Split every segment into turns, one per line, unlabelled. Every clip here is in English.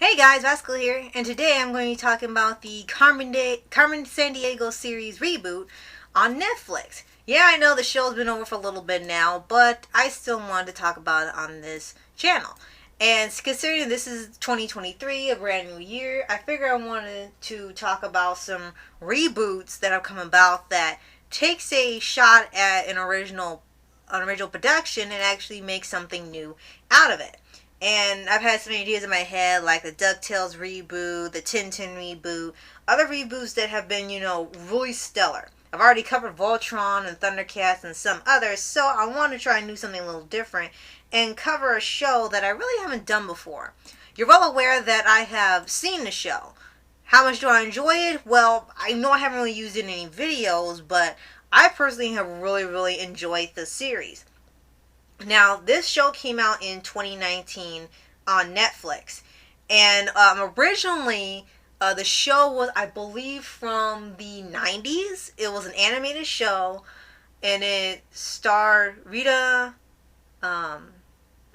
Hey guys, Rascal here, and today I'm going to be talking about the Carmen Sandiego series Reboot on Netflix. Yeah, I know the show's been over for a little bit now, but I still wanted to talk about it on this channel. And considering this is 2023, a brand new year, I figured I wanted to talk about some reboots that have come about that takes a shot at an original production and actually makes something new out of it. And I've had some ideas in my head, like the DuckTales reboot, the Tintin reboot, other reboots that have been, really stellar. I've already covered Voltron and Thundercats and some others, so I want to try and do something a little different and cover a show that I really haven't done before. You're well aware that I have seen the show. How much do I enjoy it? Well, I know I haven't really used it in any videos, but I personally have really, really enjoyed the series. Now, this show came out in 2019 on Netflix. And originally, the show was, I believe, from the 90s. It was an animated show. And it starred I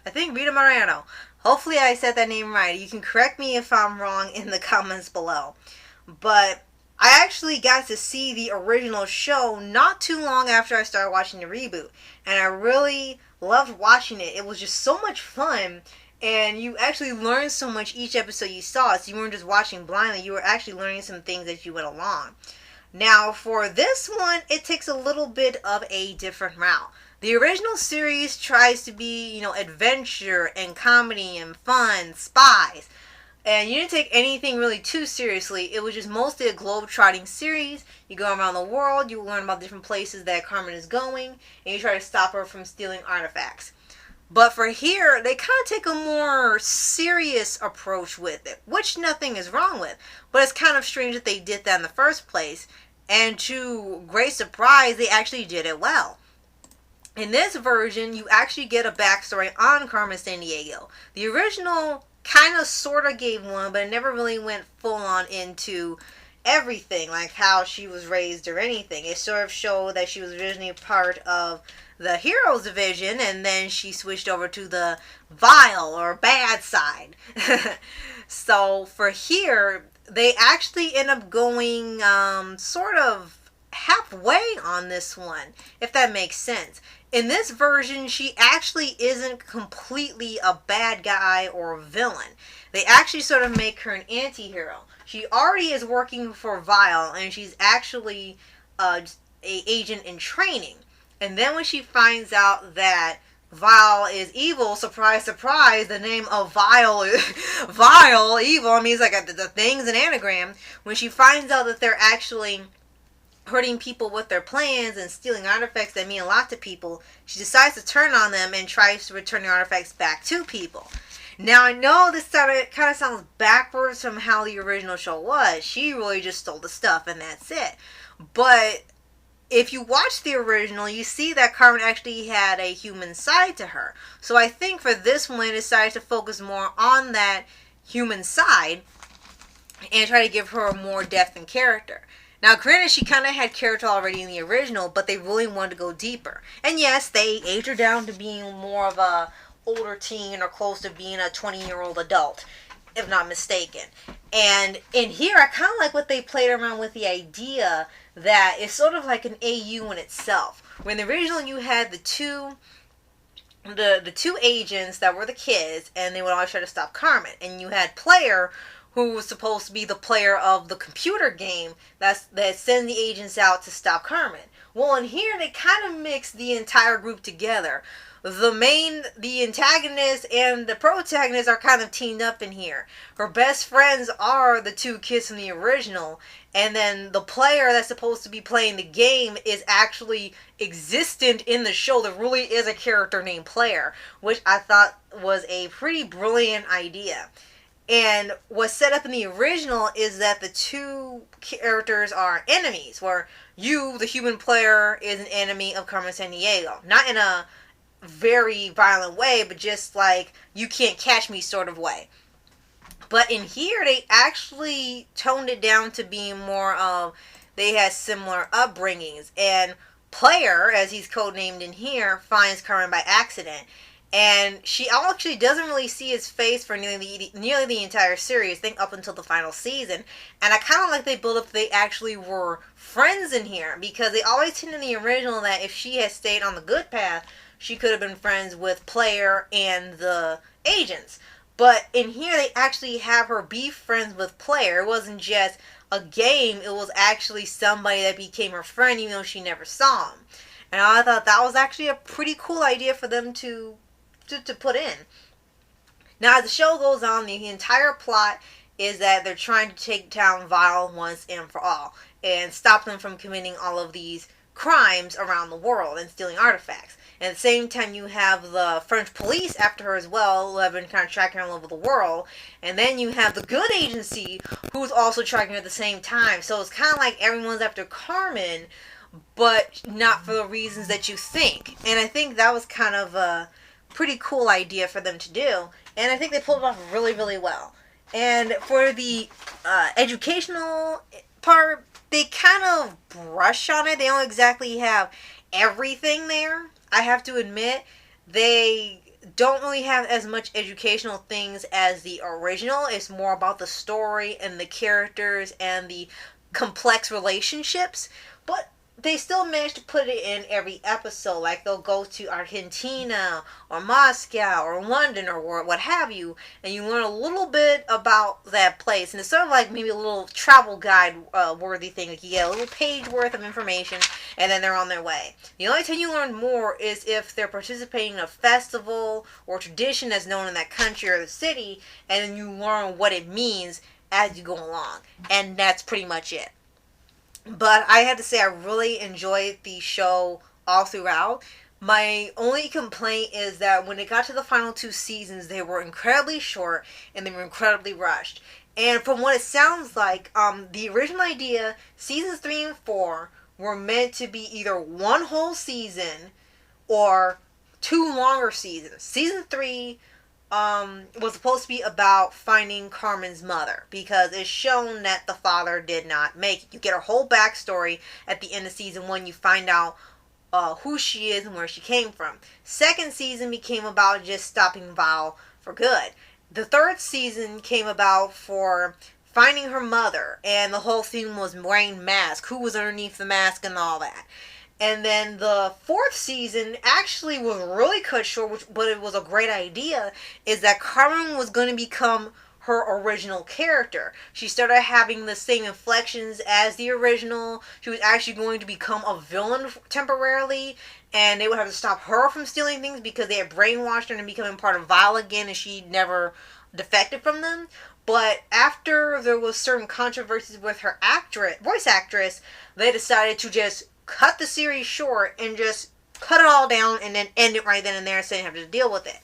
think Rita Moreno. Hopefully I said that name right. You can correct me if I'm wrong in the comments below. But I actually got to see the original show not too long after I started watching the reboot. And I really loved watching it. It was just so much fun. And you actually learned so much each episode you saw. So you weren't just watching blindly. You were actually learning some things as you went along. Now, for this one, it takes a little bit of a different route. The original series tries to be, adventure and comedy and fun, spies. And you didn't take anything really too seriously. It was just mostly a globe-trotting series. You go around the world, you learn about different places that Carmen is going, and you try to stop her from stealing artifacts. But for here, they kind of take a more serious approach with it, which nothing is wrong with. But it's kind of strange that they did that in the first place. And to great surprise, they actually did it well. In this version, you actually get a backstory on Carmen Sandiego. The original kind of sort of gave one, but it never really went full on into everything, like how she was raised or anything. It sort of showed that she was originally part of the Heroes division, and then she switched over to the vile or bad side. So for here, they actually end up going sort of halfway on this one, if that makes sense. In this version, she actually isn't completely a bad guy or a villain. They actually sort of make her an anti-hero. She already is working for Vile, and she's actually a agent in training. And then when she finds out that Vile is evil, surprise, surprise, the name of Vile is Vile, evil, I mean, it's like the thing's an anagram. When she finds out that they're actually hurting people with their plans and stealing artifacts that mean a lot to people, she decides to turn on them and tries to return the artifacts back to people. Now, I know this kind of sounds backwards from how the original show was. She really just stole the stuff and that's it. But if you watch the original, you see that Carmen actually had a human side to her. So I think for this one, they decided to focus more on that human side and try to give her more depth and character. Now, granted, she kind of had character already in the original, but they really wanted to go deeper. And yes, they aged her down to being more of a older teen or close to being a 20-year-old adult, if not mistaken. And in here, I kind of like what they played around with the idea that it's sort of like an AU in itself. When the original, you had the two agents that were the kids, and they would always try to stop Carmen. And you had Player, who was supposed to be the player of the computer game that sends the agents out to stop Carmen. Well, in here, they kind of mix the entire group together. The antagonist and the protagonist are kind of teamed up in here. Her best friends are the two kids from the original, and then the player that's supposed to be playing the game is actually existent in the show. There really is a character named Player, which I thought was a pretty brilliant idea. And what's set up in the original is that the two characters are enemies, where you, the human player, is an enemy of Carmen Sandiego. Not in a very violent way, but just like, you can't catch me sort of way. But in here, they actually toned it down to being more of, they had similar upbringings. And Player, as he's codenamed in here, finds Carmen by accident. And she actually doesn't really see his face for nearly the entire series, I think up until the final season. And I kind of like they build up they actually were friends in here, because they always hint in the original that if she had stayed on the good path, she could have been friends with Player and the agents. But in here, they actually have her be friends with Player. It wasn't just a game, it was actually somebody that became her friend, even though she never saw him. And I thought that was actually a pretty cool idea for them to put in. Now, as the show goes on, the entire plot is that they're trying to take down Vile once and for all, and stop them from committing all of these crimes around the world and stealing artifacts. And at the same time, you have the French police after her as well, who have been kind of tracking her all over the world. And then you have the good agency, who's also tracking her at the same time. So it's kind of like everyone's after Carmen, but not for the reasons that you think. And I think that was kind of a pretty cool idea for them to do. And I think they pulled it off really, really well. And for the educational part, they kind of brush on it. They don't exactly have everything there. I have to admit, they don't really have as much educational things as the original. It's more about the story and the characters and the complex relationships. But they still manage to put it in every episode. Like, they'll go to Argentina or Moscow or London or what have you, and you learn a little bit about that place. And it's sort of like maybe a little travel guide worthy thing. Like, you get a little page worth of information, and then they're on their way. The only time you learn more is if they're participating in a festival or tradition that's known in that country or the city, and then you learn what it means as you go along. And that's pretty much it. But I had to say, I really enjoyed the show all throughout. My only complaint is that when it got to the final 2 seasons, they were incredibly short and they were incredibly rushed. And from what it sounds like, the original idea, seasons 3 and 4 were meant to be either one whole season or 2 longer seasons. Season 3 was supposed to be about finding Carmen's mother, because it's shown that the father did not make it. You get her whole backstory at the end of season 1. You find out who she is and where she came from. Second season became about just stopping Val for good. The third season came about for finding her mother, and the whole theme was wearing mask, who was underneath the mask and all that. And then the fourth season actually was really cut short, but it was a great idea, is that Carmen was going to become her original character. She started having the same inflections as the original. She was actually going to become a villain temporarily, and they would have to stop her from stealing things because they had brainwashed her into becoming part of Vile again, and she never defected from them. But after there was certain controversies with her voice actress, they decided to just cut the series short and just cut it all down and then end it right then and there so they didn't have to deal with it.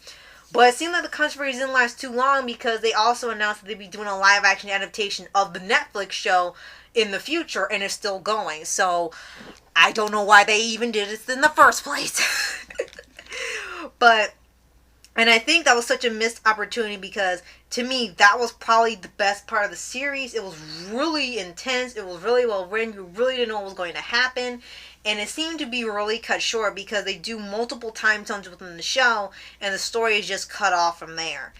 But it seemed like the controversy didn't last too long, because they also announced that they'd be doing a live action adaptation of the Netflix show in the future, and it's still going. So I don't know why they even did this in the first place. And I think that was such a missed opportunity, because to me, that was probably the best part of the series. It was really intense. It was really well written. You really didn't know what was going to happen. And it seemed to be really cut short because they do multiple time zones within the show, and the story is just cut off from there.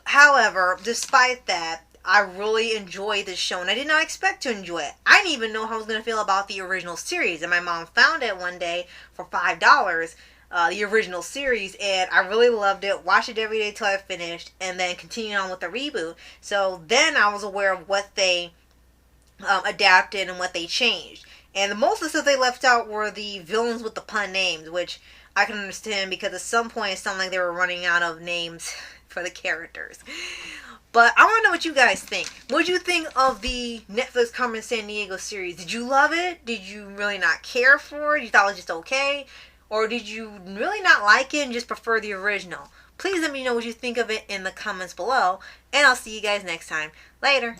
However, despite that, I really enjoyed this show, and I did not expect to enjoy it. I didn't even know how I was going to feel about the original series, and my mom found it one day for $5. The original series, and I really loved it. Watched it every day till I finished, and then continued on with the reboot. So then I was aware of what they adapted and what they changed. And most of the stuff they left out were the villains with the pun names, which I can understand, because at some point it sounded like they were running out of names for the characters. But I want to know what you guys think. What did you think of the Netflix Carmen Sandiego series? Did you love it? Did you really not care for it? You thought it was just okay? Or did you really not like it and just prefer the original? Please let me know what you think of it in the comments below. And I'll see you guys next time. Later.